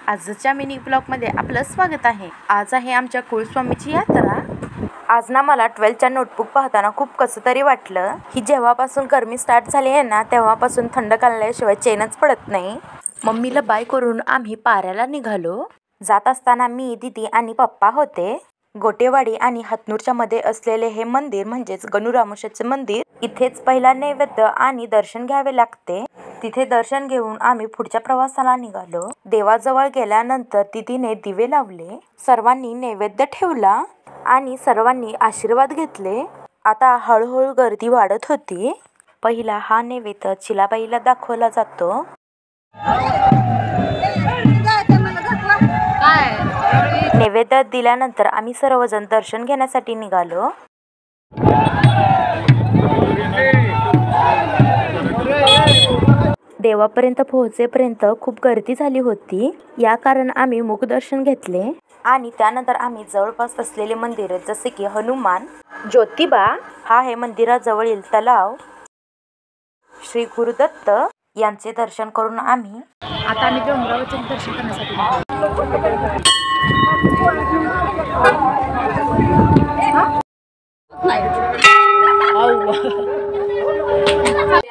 आजच्या मिनी ब्लॉगमध्ये आपलं स्वागत आहे। आज आहे आमच्या कुलस्वामीची यात्रा। आज ना मला 12च्या नोटबुक पाहताना खूप कसं तरी वाटलं। ही जेव्हापासून गरमी स्टार्ट झाली आहे ना तेव्हापासून थंड काढल्याशिवाय चैनच पडत नाही। मम्मीला बाय करून आम्ही पाऱ्याला निघालो। जात असताना मी, दीदी आणि पप्पा होते। गोटेवाडी आणि हातनूरच्या मध्ये असलेले हे मंदिर म्हणजेच गणुरामोशाचे मंदिर, इथेच पहिला नैवेद्य आणि दर्शन घ्यावे लागते। तिथे दर्शन घेऊन आम्ही पुढच्या प्रवासाला निघालो। देवाजवळ गेल्यानंतर दीदीने दिवे लावले, सर्वांनी नैवेद्य ठेवला आणि सर्वांनी आशीर्वाद घेतले। आता हळूहळू गर्दी वाढत होती। पहिला हा नैवेद्य चिलाबाईला दाखवला जातो। नैवेद्य दिल्यानंतर आम्ही सर्वजण दर्शन घेण्यासाठी निघालो। देवापर्यंत पोहोचेपर्यंत खूप गर्दी झाली होती, या कारण आम्ही मुखदर्शन घेतले आणि त्यानंतर आम्ही जवळपास असलेले मंदिर जसे की हनुमान, ज्योतिबा, हा आहे मंदिराजवळील तलाव, श्री गुरुदत्त यांचे दर्शन करून आम्ही डोंगरावरचे दर्शन करण्यासाठी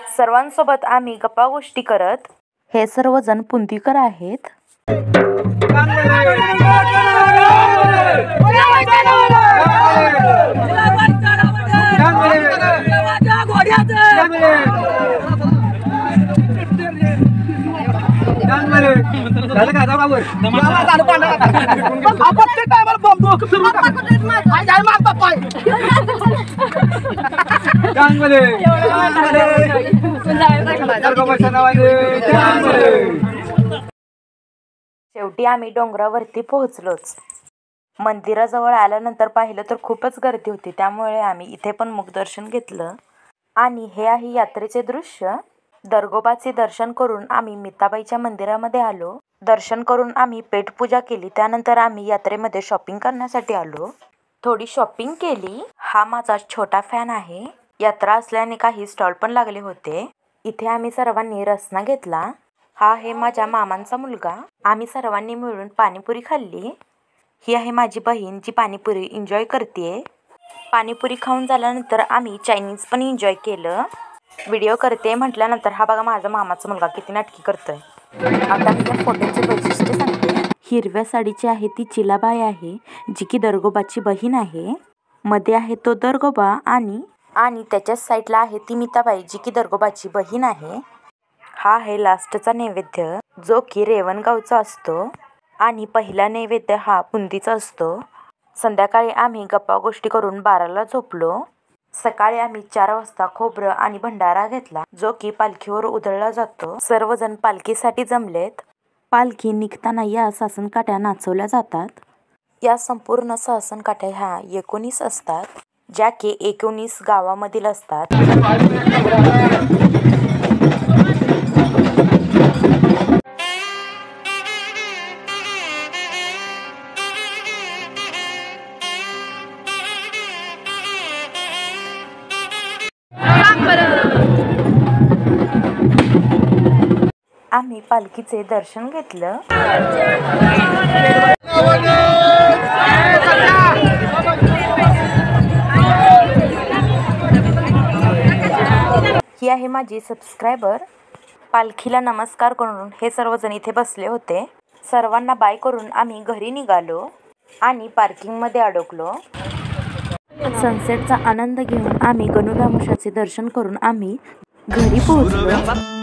सर्वांसोबत आम्ही गप्पा गोष्टी करत, हे सर्वजण पुंतीकर आहेत। शेवटी आम्ही डोंगरावरती पोहोचलोच। मंदिराजवळ आल्यानंतर पाहिलं तर खूपच गर्दी होती, त्यामुळे आम्ही इथे पण मुखदर्शन घेतलं। आणि हे आहे यात्रेचे दृश्य। दरगोबाचे दर्शन करून आम्ही मिताबाईच्या मंदिरामध्ये आलो। दर्शन करून आम्ही पेटपूजा केली, त्यानंतर आम्ही यात्रेमध्ये शॉपिंग करण्यासाठी आलो। थोडी शॉपिंग केली। हा माझा छोटा फॅन आहे। यात्रा असल्याने काही स्टॉल पण लागले होते। इथे आम्ही सर्वांनी रसना घेतला। हा आहे माझ्या मामांचा मुलगा। आम्ही सर्वांनी मिळून पाणीपुरी खाल्ली। ही आहे माझी बहीण जी पाणीपुरी एन्जॉय करते। पाणीपुरी खाऊन झाल्यानंतर आम्ही चायनीज पण एन्जॉय केलं। व्हिडिओ करते म्हटल्यानंतर हा बघा माझा मामाचा मुलगा किती नाटकी करतोय। आता मी या फोटोचे वैशिष्ट्य सांगते। हिरव्या साडीची आहे ती चिलाबाई आहे, जी की दरगोबाची बहीण आहे। मध्ये आहे तो दरगोबा आणि त्याच्याच साईडला आहे ती मिताबाई, जी की दरगोबाची बहीण आहे। हा आहे लास्टचा नैवेद्य, जो की रेवणगावचा असतो आणि पहिला नैवेद्य हा बुंदीचा असतो। संध्याकाळी आम्ही गप्पा गोष्टी करून 12ला झोपलो। सकाळी आम्ही 4 वाजता खोबरं आणि भंडारा घेतला, जो की पालखीवर उधळला जातो। सर्वजण पालखीसाठी जमलेत। पालखी निघताना या सासनकाठ्या नाचवल्या जातात। या संपूर्ण सासनकाठ्या ह्या 19 असतात, ज्या की 19 गावामधील असतात। आम्ही पालखीचे दर्शन घेतलं। ही आहे माझी सबस्क्रायबर। पालखीला नमस्कार करून हे सर्वजण इथे बसले होते। सर्वांना बाय करून आम्ही घरी निघालो आणि पार्किंगमध्ये अडकलो। सनसेटचा आनंद घेऊन आम्ही गणुरामोशाचे दर्शन करून आम्ही घरी पोहोचलो।